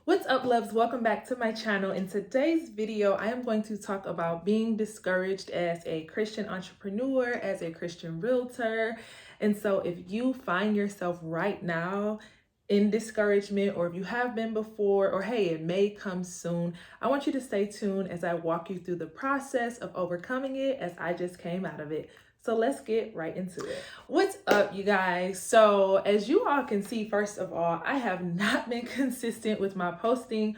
What's up, loves? Welcome back to my channel. In today's video, I am going to talk about being discouraged as a Christian entrepreneur, as a Christian realtor. And so if you find yourself right now in discouragement, or if you have been before, or hey, it may come soon, I want you to stay tuned as I walk you through the process of overcoming it as I just came out of it. So let's get right into it. What's up, you guys? So as you all can see, first of all, I have not been consistent with my posting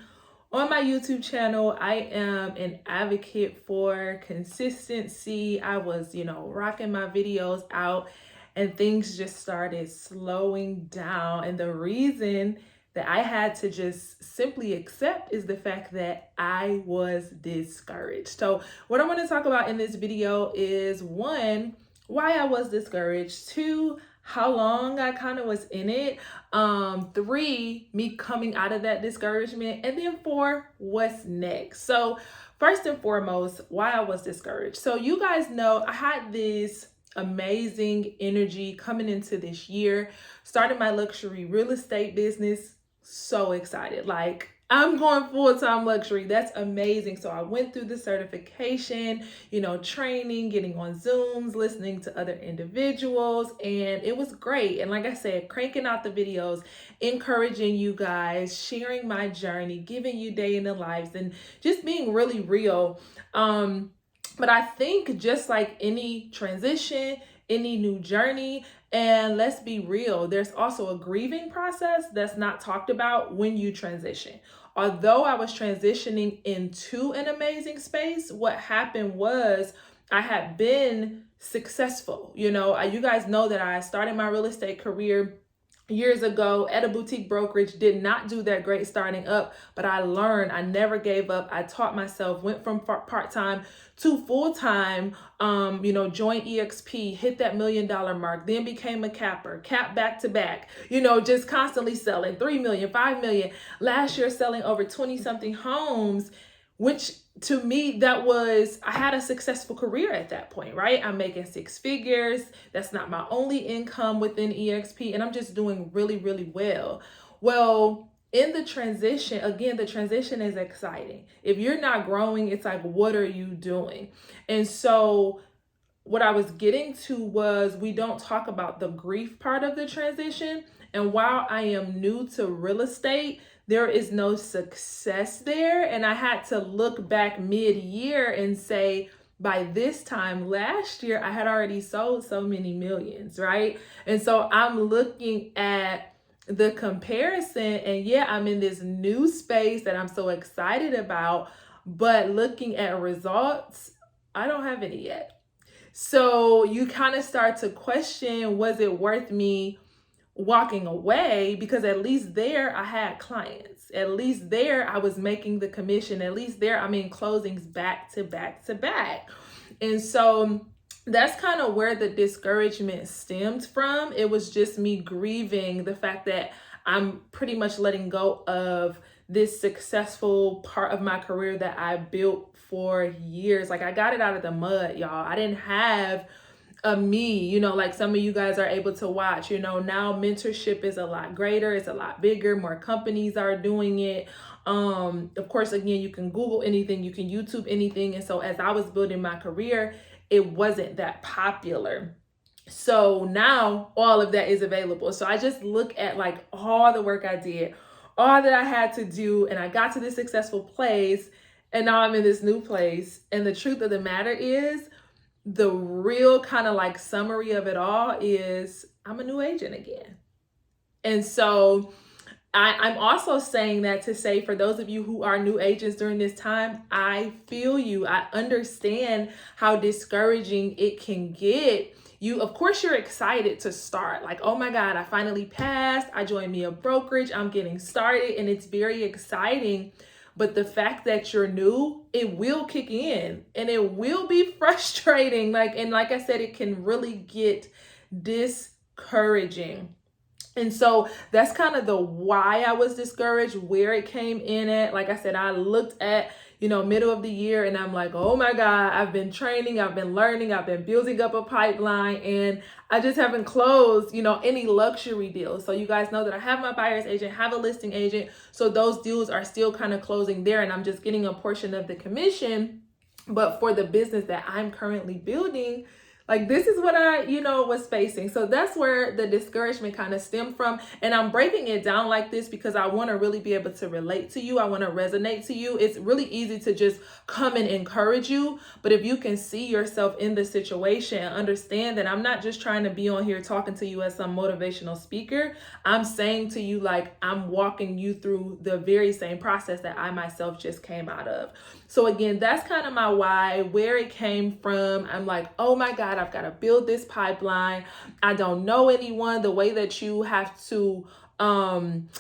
on my YouTube channel. I am an advocate for consistency. I was, rocking my videos out and things just started slowing down. And the reason that I had to just simply accept is the fact that I was discouraged. So what I want to talk about in this video is, one, why I was discouraged, two, how long I kind of was in it, three, me coming out of that discouragement, and then four, what's next. So first and foremost, why I was discouraged. So you guys know I had this amazing energy coming into this year, starting my luxury real estate business. So excited. Like, I'm going full-time luxury. That's amazing. So I went through the certification, training, getting on Zooms, listening to other individuals, and it was great. And like I said, cranking out the videos, encouraging you guys, sharing my journey, giving you day in the lives, and just being really real. But I think just like any transition, any new journey, and let's be real, there's also a grieving process that's not talked about when you transition. Although I was transitioning into an amazing space, what happened was I had been successful. You guys know that I started my real estate career years ago at a boutique brokerage, did not do that great starting up, but I learned, I never gave up. I taught myself, went from part-time to full-time, joined EXP, hit that $1 million mark, then became a capper, cap back to back, just constantly selling 3 million, 5 million. Last year, selling over 20 something homes, which to me, I had a successful career at that point, right? I'm making 6 figures. That's not my only income within EXP, and I'm just doing really, really well. Well, in the transition, again, the transition is exciting. If you're not growing, it's like, what are you doing? And so what I was getting to was, we don't talk about the grief part of the transition. And while I am new to real estate, there is no success there. And I had to look back mid-year and say, by this time last year, I had already sold so many millions, right? And so I'm looking at the comparison, and yeah, I'm in this new space that I'm so excited about, but looking at results, I don't have any yet. So you kind of start to question, was it worth me walking away? Because at least there I had clients. At least there I was making the commission. At least there I'm in closings back to back to back. And so that's kind of where the discouragement stemmed from. It was just me grieving the fact that I'm pretty much letting go of this successful part of my career that I built for years. Like, I got it out of the mud, y'all. I didn't have a me, like some of you guys are able to watch, now mentorship is a lot greater, it's a lot bigger, more companies are doing it. Of course, again, you can Google anything, you can YouTube anything. And so as I was building my career, it wasn't that popular. So now all of that is available. So I just look at like all the work I did, all that I had to do, and I got to this successful place, and now I'm in this new place. And the truth of the matter is, the real kind of like summary of it all is, I'm a new agent again. And so I'm also saying that to say, for those of you who are new agents during this time, I feel you. I understand how discouraging it can get. Of course, you're excited to start. Like, oh my God, I finally passed. I joined me a brokerage. I'm getting started, and it's very exciting. But the fact that you're new, it will kick in, and it will be frustrating. Like I said, it can really get discouraging. And so that's kind of the why I was discouraged, where it came in at. Like I said, I looked at, middle of the year and I'm like, oh my God, I've been training, I've been learning, I've been building up a pipeline, and I just haven't closed, any luxury deals. So you guys know that I have my buyer's agent, have a listing agent. So those deals are still kind of closing there, and I'm just getting a portion of the commission. But for the business that I'm currently building, like, this is what I, was facing. So that's where the discouragement kind of stemmed from. And I'm breaking it down like this because I want to really be able to relate to you. I want to resonate to you. It's really easy to just come and encourage you. But if you can see yourself in the situation and understand that I'm not just trying to be on here talking to you as some motivational speaker, I'm saying to you, like, I'm walking you through the very same process that I myself just came out of. So again, that's kind of my why, where it came from. I'm like, oh my God, I've got to build this pipeline. I don't know anyone. The way that you have to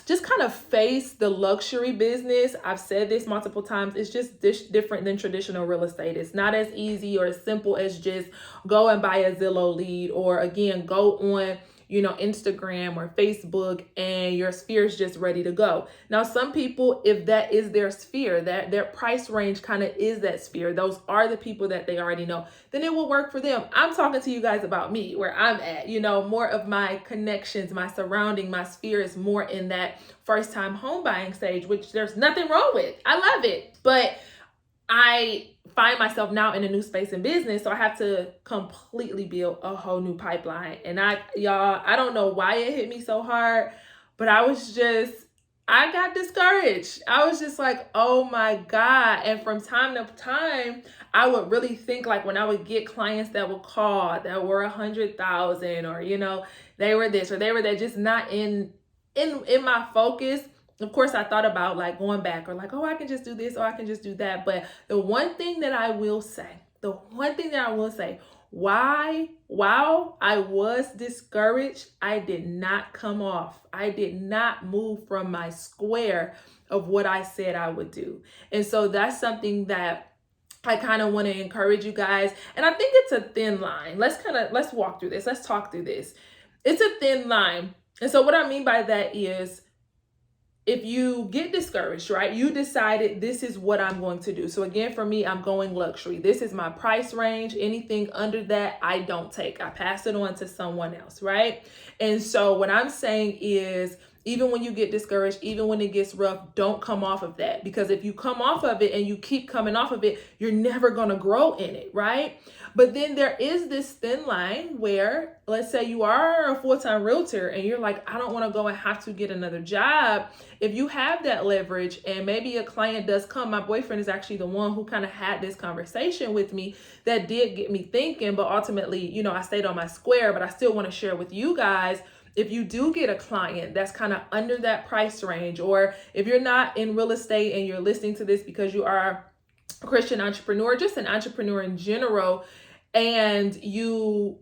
just kind of face the luxury business, I've said this multiple times, it's just different than traditional real estate. It's not as easy or as simple as just go and buy a Zillow lead, or again, go on Instagram or Facebook and your sphere is just ready to go. Now, some people, if that is their sphere, that their price range kind of is that sphere, those are the people that they already know, then it will work for them. I'm talking to you guys about me, where I'm at, more of my connections, my surrounding, my sphere is more in that first time home buying stage, which there's nothing wrong with. I love it. But I find myself now in a new space in business, so I have to completely build a whole new pipeline. And I don't know why it hit me so hard, but I got discouraged. I was just like, oh my God. And from time to time, I would really think, like, when I would get clients that would call that were 100,000, or, they were this or they were that, just not in my focus. Of course, I thought about, like, going back, or like, oh, I can just do this, or I can just do that. But the one thing that I will say, while I was discouraged, I did not come off. I did not move from my square of what I said I would do. And so that's something that I kind of want to encourage you guys. And I think it's a thin line. Let's walk through this. Let's talk through this. It's a thin line. And so what I mean by that is, if you get discouraged, right, you decided this is what I'm going to do. So again, for me, I'm going luxury. This is my price range. Anything under that, I don't take. I pass it on to someone else, right? And so what I'm saying is, even when you get discouraged, even when it gets rough, don't come off of that. Because if you come off of it and you keep coming off of it, you're never going to grow in it, right? But then there is this thin line where, let's say you are a full-time realtor and you're like, I don't want to go and have to get another job. If you have that leverage and maybe a client does come, my boyfriend is actually the one who kind of had this conversation with me that did get me thinking, but ultimately, I stayed on my square. But I still want to share with you guys, if you do get a client that's kind of under that price range, or if you're not in real estate and you're listening to this because you are a Christian entrepreneur, just an entrepreneur in general, and you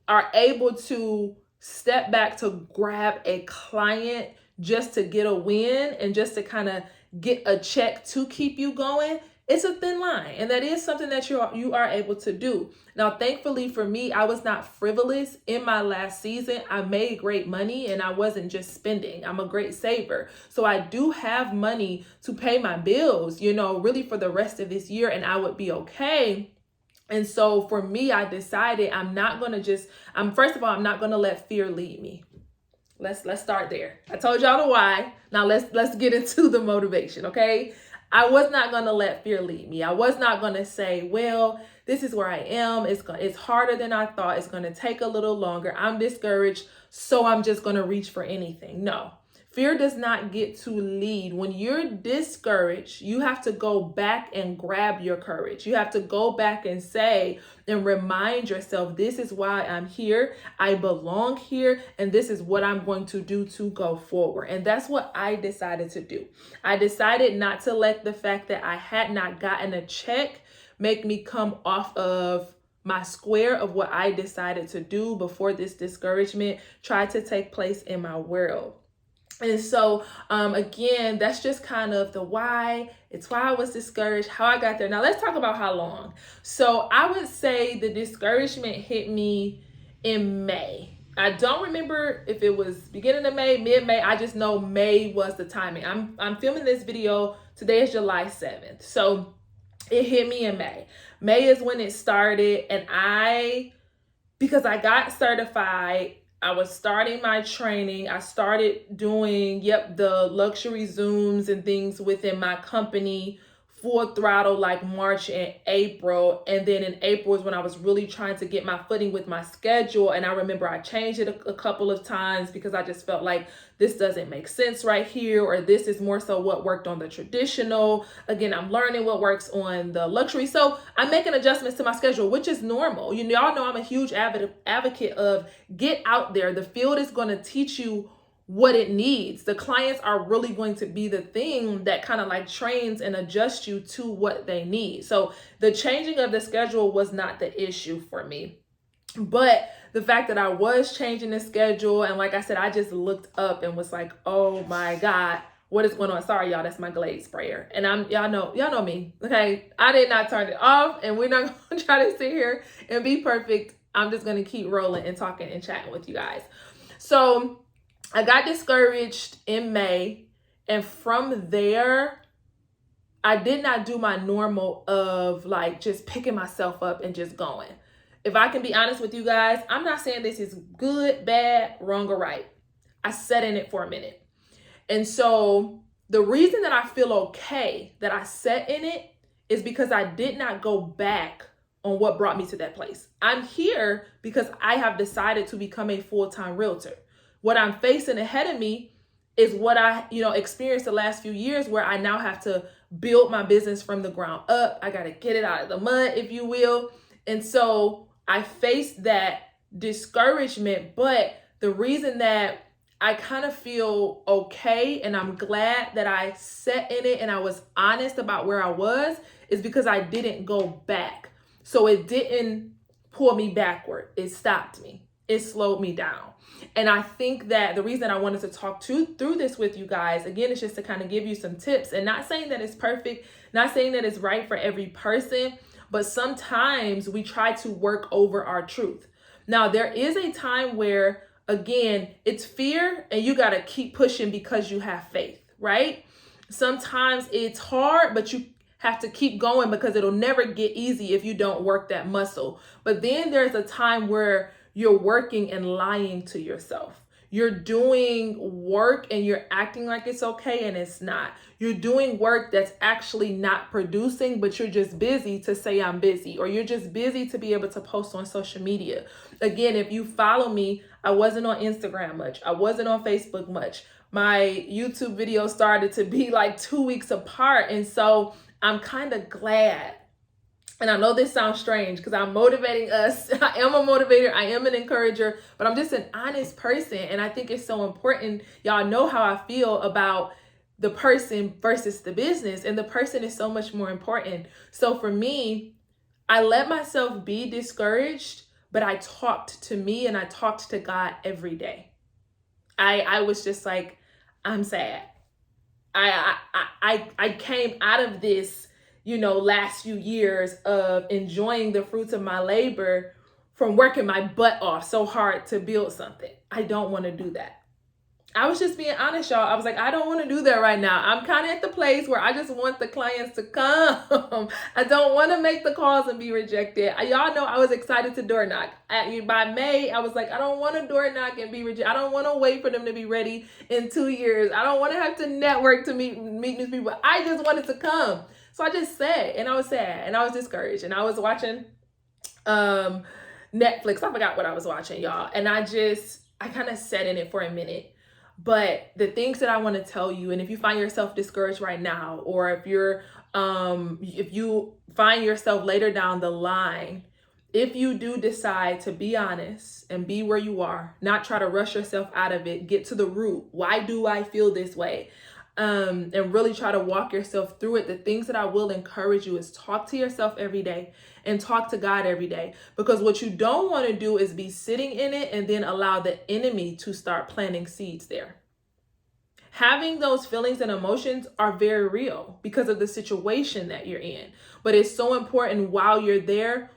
are able to step back to grab a client just to get a win and just to kind of get a check to keep you going, it's a thin line. And that is something that you are able to do. Now, thankfully for me, I was not frivolous in my last season. I made great money and I wasn't just spending. I'm a great saver. So I do have money to pay my bills, really for the rest of this year, and I would be okay. And so for me, I decided I'm not going to I'm not going to let fear lead me. Let's start there. I told y'all the why. Now let's get into the motivation, okay? I was not going to let fear lead me. I was not going to say, well, this is where I am. It's harder than I thought. It's going to take a little longer. I'm discouraged, so I'm just going to reach for anything. No. Fear does not get to lead. When you're discouraged, you have to go back and grab your courage. You have to go back and say and remind yourself, this is why I'm here. I belong here. And this is what I'm going to do to go forward. And that's what I decided to do. I decided not to let the fact that I had not gotten a check make me come off of my square of what I decided to do before this discouragement tried to take place in my world. And so, again, that's just kind of the why. It's why I was discouraged, how I got there. Now, let's talk about how long. So I would say the discouragement hit me in May. I don't remember if it was beginning of May, mid-May. I just know May was the timing. I'm filming this video. Today is July 7th. So it hit me in May. May is when it started, and because I got certified, I was starting my training. I started doing, the luxury Zooms and things within my company, full throttle, like March and April. And then in April is when I was really trying to get my footing with my schedule. And I remember I changed it a couple of times because I just felt like this doesn't make sense right here, or this is more so what worked on the traditional. Again, I'm learning what works on the luxury. So I'm making adjustments to my schedule, which is normal. Y'all know I'm a huge advocate of get out there. The field is going to teach you what it needs. The clients are really going to be the thing that kind of like trains and adjusts you to what they need. So the changing of the schedule was not the issue for me. But the fact that I was changing the schedule, and like I said, I just looked up and was like, oh my God, what is going on? Sorry, y'all, that's my Glade sprayer. And y'all know me, okay? I did not turn it off, and we're not gonna try to sit here and be perfect. I'm just gonna keep rolling and talking and chatting with you guys. So I got discouraged in May, and from there, I did not do my normal of like just picking myself up and just going. If I can be honest with you guys, I'm not saying this is good, bad, wrong, or right. I sat in it for a minute. And so the reason that I feel okay that I sat in it is because I did not go back on what brought me to that place. I'm here because I have decided to become a full-time realtor. What I'm facing ahead of me is what I, experienced the last few years, where I now have to build my business from the ground up. I got to get it out of the mud, if you will. And so I faced that discouragement, but the reason that I kind of feel okay and I'm glad that I sat in it and I was honest about where I was is because I didn't go back. So it didn't pull me backward. It stopped me. It slowed me down. And I think that the reason I wanted to talk through this with you guys, again, is just to kind of give you some tips, and not saying that it's perfect, not saying that it's right for every person, but sometimes we try to work over our truth. Now, there is a time where, again, it's fear and you got to keep pushing because you have faith, right? Sometimes it's hard, but you have to keep going because it'll never get easy if you don't work that muscle. But then there's a time where you're working and lying to yourself. You're doing work and you're acting like it's okay and it's not. You're doing work that's actually not producing, but you're just busy to say I'm busy, or you're just busy to be able to post on social media. Again, if you follow me, I wasn't on Instagram much. I wasn't on Facebook much. My YouTube videos started to be like 2 weeks apart. And so I'm kind of glad. And I know this sounds strange because I'm motivating us. I am a motivator. I am an encourager, but I'm just an honest person. And I think it's so important. Y'all know how I feel about the person versus the business. And the person is so much more important. So for me, I let myself be discouraged, but I talked to me and I talked to God every day. I was just like, I'm sad. I came out of this last few years of enjoying the fruits of my labor from working my butt off so hard to build something. I don't want to do that. I was just being honest, y'all. I was like, I don't want to do that right now. I'm kind of at the place where I just want the clients to come. I don't want to make the calls and be rejected. Y'all know I was excited to door knock. By May, I was like, I don't want to door knock and be rejected. I don't want to wait for them to be ready in 2 years. I don't want to have to network to meet new people. I just wanted to come. So I just sat, and I was sad, and I was discouraged, and I was watching Netflix. I forgot what I was watching, y'all. And I kind of sat in it for a minute. But the things that I want to tell you, and if you find yourself discouraged right now, or if you find yourself later down the line, if you do decide to be honest and be where you are, not try to rush yourself out of it, get to the root. Why do I feel this way? And really try to walk yourself through it. The things that I will encourage you is talk to yourself every day and talk to God every day. Because what you don't want to do is be sitting in it and then allow the enemy to start planting seeds there. Having those feelings and emotions are very real because of the situation that you're in. But it's so important while you're there,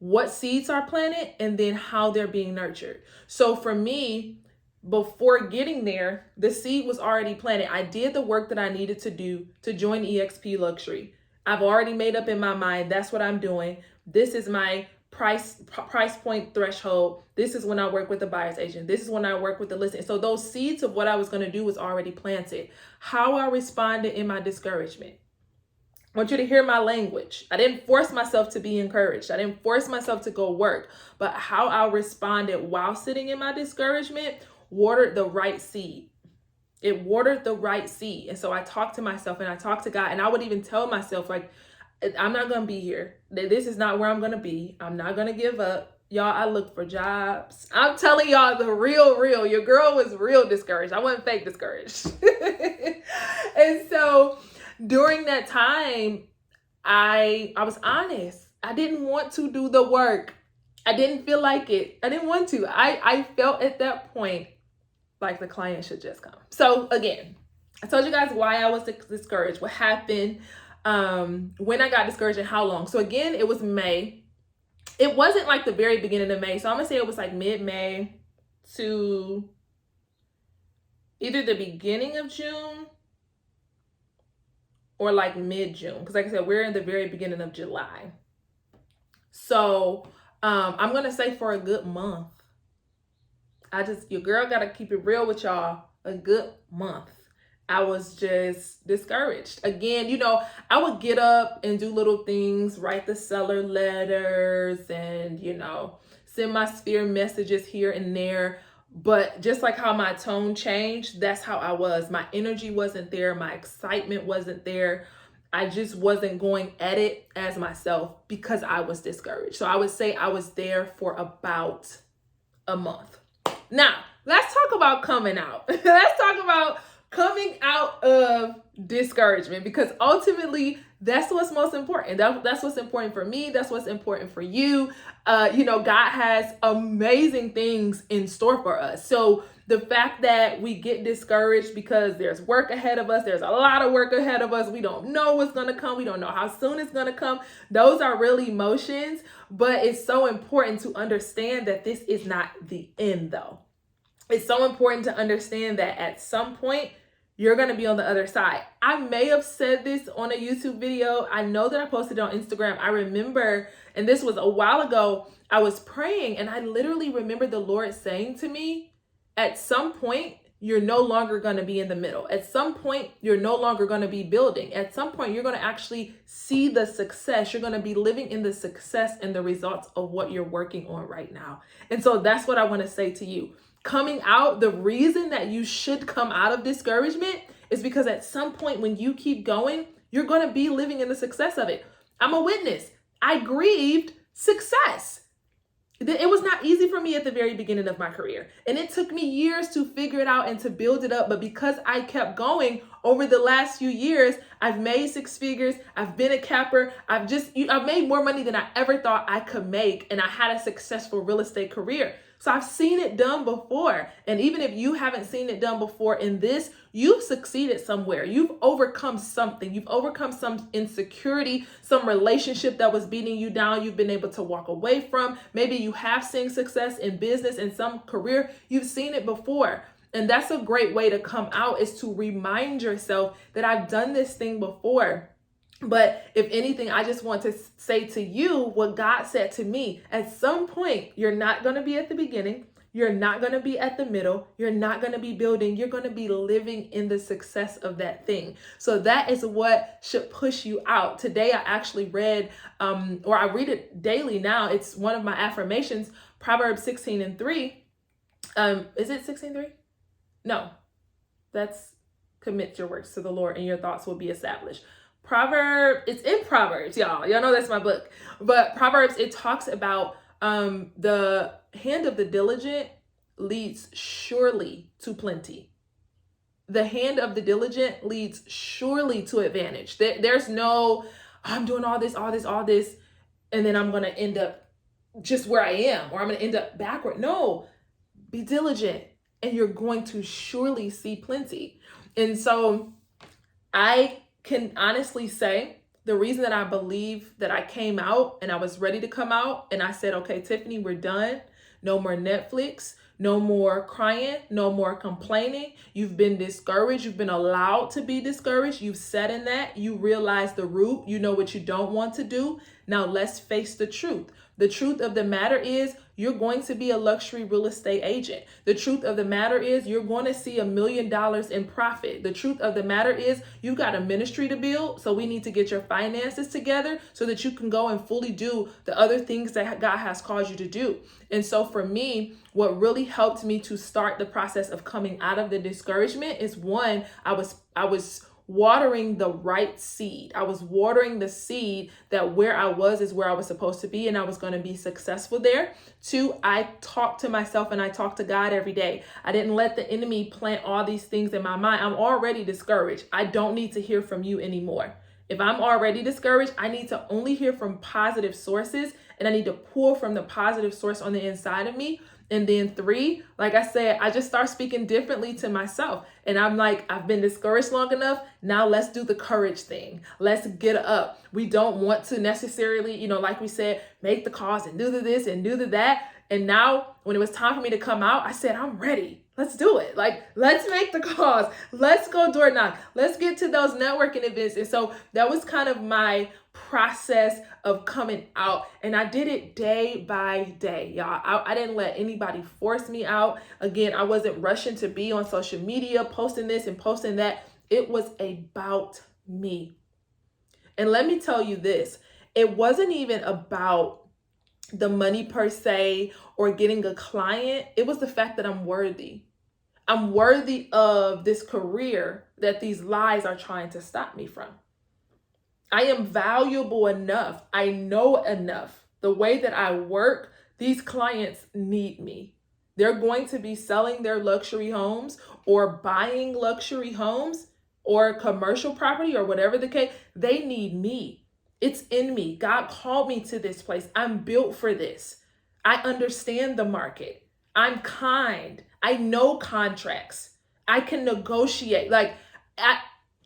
what seeds are planted and then how they're being nurtured. So for me, before getting there, the seed was already planted. I did the work that I needed to do to join EXP Luxury. I've already made up in my mind, that's what I'm doing. This is my price point threshold. This is when I work with the buyer's agent. This is when I work with the listing. So those seeds of what I was going to do was already planted. How I responded in my discouragement. I want you to hear my language. I didn't force myself to be encouraged. I didn't force myself to go work, but how I responded while sitting in my discouragement watered the right seed. It watered the right seed. And so I talked to myself and I talked to God, and I would even tell myself, like, I'm not going to be here. This is not where I'm going to be. I'm not going to give up. Y'all, I looked for jobs. I'm telling y'all the real. Your girl was real discouraged. I wasn't fake discouraged. And so during that time, I was honest. I didn't want to do the work. I didn't feel like it. I didn't want to. I felt at that point like the client should just come. So again, I told you guys why I was discouraged, what happened, when I got discouraged and how long. So again, it was May. It wasn't like the very beginning of May. So I'm gonna say it was like mid-May to either the beginning of June or like mid-June. Because like I said, we're in the very beginning of July. So I'm going to say for a good month. Your girl got to keep it real with y'all. A good month. I was just discouraged. Again, you know, I would get up and do little things, write the seller letters and, you know, send my sphere messages here and there. But just like how my tone changed, that's how I was. My energy wasn't there. My excitement wasn't there. I just wasn't going at it as myself because I was discouraged. So I would say I was there for about a month. Now, let's talk about coming out. Let's talk about coming out of discouragement, because ultimately that's what's most important. That's what's important for me. That's what's important for you. You know, God has amazing things in store for us. So the fact that we get discouraged because there's work ahead of us, there's a lot of work ahead of us. We don't know what's going to come. We don't know how soon it's going to come. Those are really emotions, but it's so important to understand that this is not the end though. It's so important to understand that at some point, you're going to be on the other side. I may have said this on a YouTube video. I know that I posted it on Instagram. I remember, and this was a while ago, I was praying and I literally remember the Lord saying to me, at some point, you're no longer going to be in the middle. At some point, you're no longer going to be building. At some point, you're going to actually see the success. You're going to be living in the success and the results of what you're working on right now. And so that's what I want to say to you. Coming out, the reason that you should come out of discouragement is because at some point when you keep going, you're going to be living in the success of it. I'm a witness. I grieved success. It was not easy for me at the very beginning of my career. And it took me years to figure it out and to build it up. But because I kept going over the last few years, I've made six figures. I've been a capper. I've made more money than I ever thought I could make. And I had a successful real estate career. So I've seen it done before. And even if you haven't seen it done before in this, you've succeeded somewhere. You've overcome something. You've overcome some insecurity, some relationship that was beating you down. You've been able to walk away from. Maybe you have seen success in business, in some career. You've seen it before. And that's a great way to come out, is to remind yourself that I've done this thing before. But if anything, I just want to say to you what God said to me. At some point, you're not going to be at the beginning. You're not going to be at the middle. You're not going to be building. You're going to be living in the success of that thing. So that is what should push you out. Today, I actually read, or I read it daily now. It's one of my affirmations, Proverbs 16:3. Is it 16:3? No, that's commit your works to the Lord and your thoughts will be established. It's in Proverbs, y'all. Y'all know that's my book. But Proverbs, it talks about the hand of the diligent leads surely to plenty. The hand of the diligent leads surely to advantage. There's no, I'm doing all this, and then I'm going to end up just where I am, or I'm going to end up backward. No, be diligent and you're going to surely see plenty. And so I can honestly say The reason that I believe that I came out and I was ready to come out and I said, okay, Tiffany, we're done. No more Netflix, no more crying, no more complaining. You've been discouraged. You've been allowed to be discouraged. You've sat in that. You realize the root. You know what you don't want to do. Now let's face the truth. The truth of the matter is you're going to be a luxury real estate agent. The truth of the matter is you're going to see $1 million in profit. The truth of the matter is you got a ministry to build. So we need to get your finances together so that you can go and fully do the other things that God has called you to do. And so for me, what really helped me to start the process of coming out of the discouragement is, one, I was watering the right seed. I was watering the seed that where I was is where I was supposed to be, and I was going to be successful there. Two, I talked to myself and I talked to God every day. I didn't let the enemy plant all these things in my mind. I'm already discouraged. I don't need to hear from you anymore. If I'm already discouraged, I need to only hear from positive sources, and I need to pull from the positive source on the inside of me. And then three, like I said, I just start speaking differently to myself. And I'm like, I've been discouraged long enough. Now let's do the courage thing. Let's get up. We don't want to necessarily, like we said, make the calls and do this and do that. And now when it was time for me to come out, I said, I'm ready. Let's do it. Like, let's make the calls. Let's go door knock. Let's get to those networking events. And so that was kind of my process of coming out. And I did it day by day, y'all. I didn't let anybody force me out. Again, I wasn't rushing to be on social media, posting this and posting that. It was about me. And let me tell you this, it wasn't even about the money per se or getting a client. It was the fact that I'm worthy. I'm worthy of this career that these lies are trying to stop me from. I am valuable enough. I know enough. The way that I work, these clients need me. They're going to be selling their luxury homes or buying luxury homes or commercial property or whatever the case. They need me. It's in me. God called me to this place. I'm built for this. I understand the market. I'm kind. I know contracts. I can negotiate.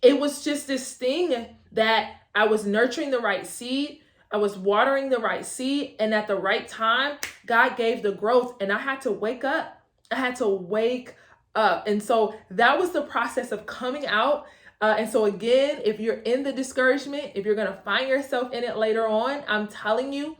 It was just this thing that I was nurturing the right seed. I was watering the right seed. And at the right time, God gave the growth. And I had to wake up. I had to wake up. And so that was the process of coming out. And so again, if you're in the discouragement, if you're going to find yourself in it later on, I'm telling you,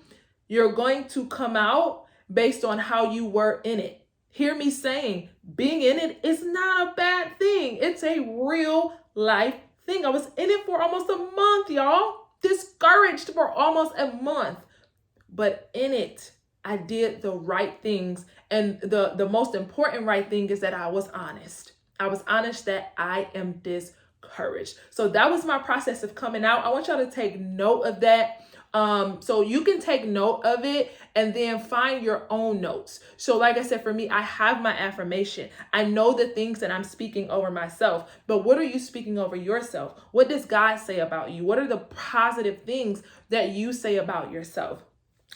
you're going to come out based on how you were in it. Hear me saying, being in it is not a bad thing. It's a real life thing. I was in it for almost a month, y'all. Discouraged for almost a month. But in it, I did the right things. And the most important right thing is that I was honest. I was honest that I am discouraged. So that was my process of coming out. I want y'all to take note of that. So you can take note of it and then find your own notes. So like I said, for me, I have my affirmation. I know the things that I'm speaking over myself, but what are you speaking over yourself? What does God say about you? What are the positive things that you say about yourself?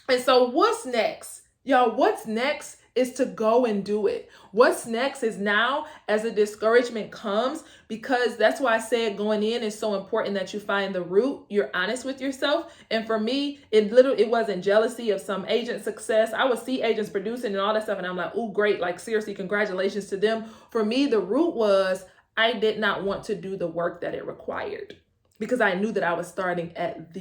And so what's next? Y'all, what's next is to go and do it. What's next is now, as a discouragement comes, because that's why I said going in is so important that you find the root, you're honest with yourself. And for me, it wasn't jealousy of some agent success. I would see agents producing and all that stuff, and I'm like, oh, great, like seriously, congratulations to them. For me, the root was I did not want to do the work that it required because I knew that I was starting at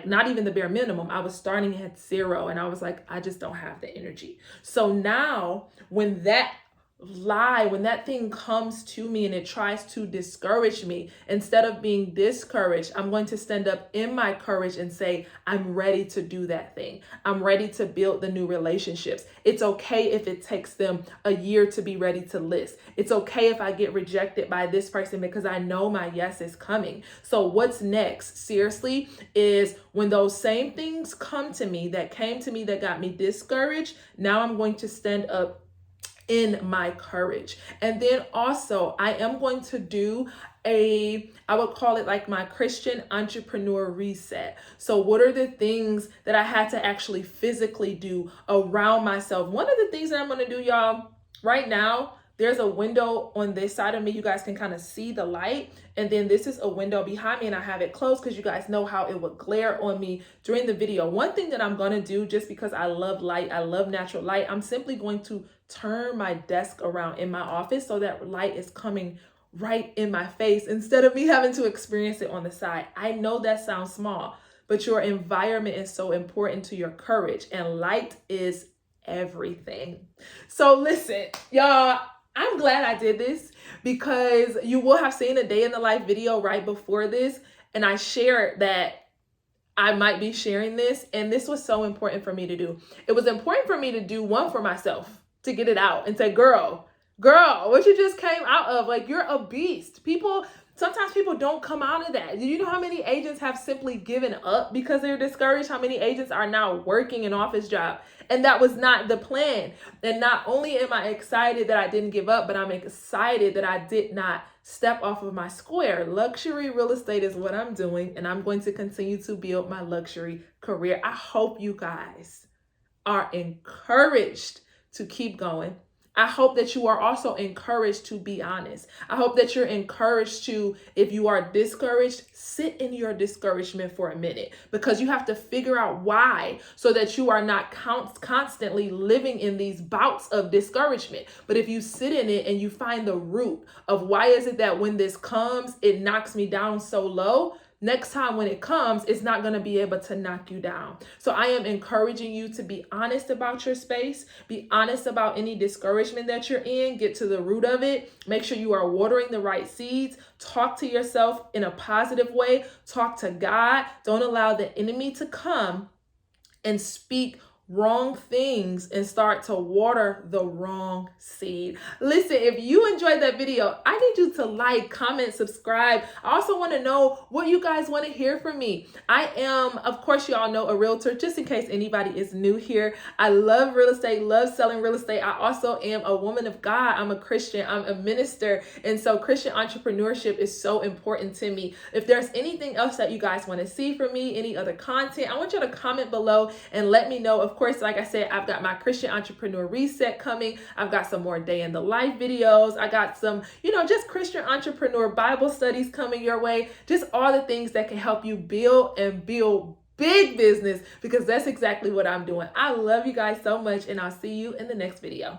not even the bare minimum. I was starting at zero and I was like, I just don't have the energy. So now when that thing comes to me and it tries to discourage me, instead of being discouraged, I'm going to stand up in my courage and say, I'm ready to do that thing. I'm ready to build the new relationships. It's okay if it takes them a year to be ready to list. It's okay if I get rejected by this person because I know my yes is coming. So what's next, seriously, is when those same things come to me that came to me that got me discouraged, now I'm going to stand up in my courage. And then also I am going to do I would call it like my Christian entrepreneur reset. So what are the things that I had to actually physically do around myself? One of the things that I'm going to do, y'all, right now, there's a window on this side of me. You guys can kind of see the light. And then this is a window behind me, and I have it closed because you guys know how it would glare on me during the video. One thing that I'm going to do, just because I love light, I love natural light, I'm simply going to turn my desk around in my office so that light is coming right in my face instead of me having to experience it on the side. I know that sounds small, but your environment is so important to your courage, and light is everything. So listen, y'all, I'm glad I did this because you will have seen a day in the life video right before this, and I shared that I might be sharing this, and this was so important for me to do. It was important for me to do one for myself, to get it out and say, girl, what you just came out of, like, you're a beast. Sometimes people don't come out of that. Do you know how many agents have simply given up because they're discouraged? How many agents are now working an office job? And that was not the plan. And not only am I excited that I didn't give up, but I'm excited that I did not step off of my square. Luxury real estate is what I'm doing, and I'm going to continue to build my luxury career. I hope you guys are encouraged to keep going. I hope that you are also encouraged to be honest. I hope that you're encouraged to, if you are discouraged, sit in your discouragement for a minute, because you have to figure out why, so that you are not constantly living in these bouts of discouragement. But if you sit in it and you find the root of why is it that when this comes, it knocks me down so low, next time when it comes, it's not going to be able to knock you down. So I am encouraging you to be honest about your space. Be honest about any discouragement that you're in. Get to the root of it. Make sure you are watering the right seeds. Talk to yourself in a positive way. Talk to God. Don't allow the enemy to come and speak wrong things and start to water the wrong seed. Listen, if you enjoyed that video, I need you to like, comment, subscribe. I also want to know what you guys want to hear from me. I am, of course, y'all know, a realtor, just in case anybody is new here. I love real estate, love selling real estate. I also am a woman of God. I'm a Christian, I'm a minister. And so Christian entrepreneurship is so important to me. If there's anything else that you guys want to see from me, any other content, I want you to comment below and let me know. Of course, like I said, I've got my Christian Entrepreneur Reset coming. I've got some more day in the life videos. I got some, just Christian Entrepreneur Bible studies coming your way. Just all the things that can help you build big business, because that's exactly what I'm doing. I love you guys so much, and I'll see you in the next video.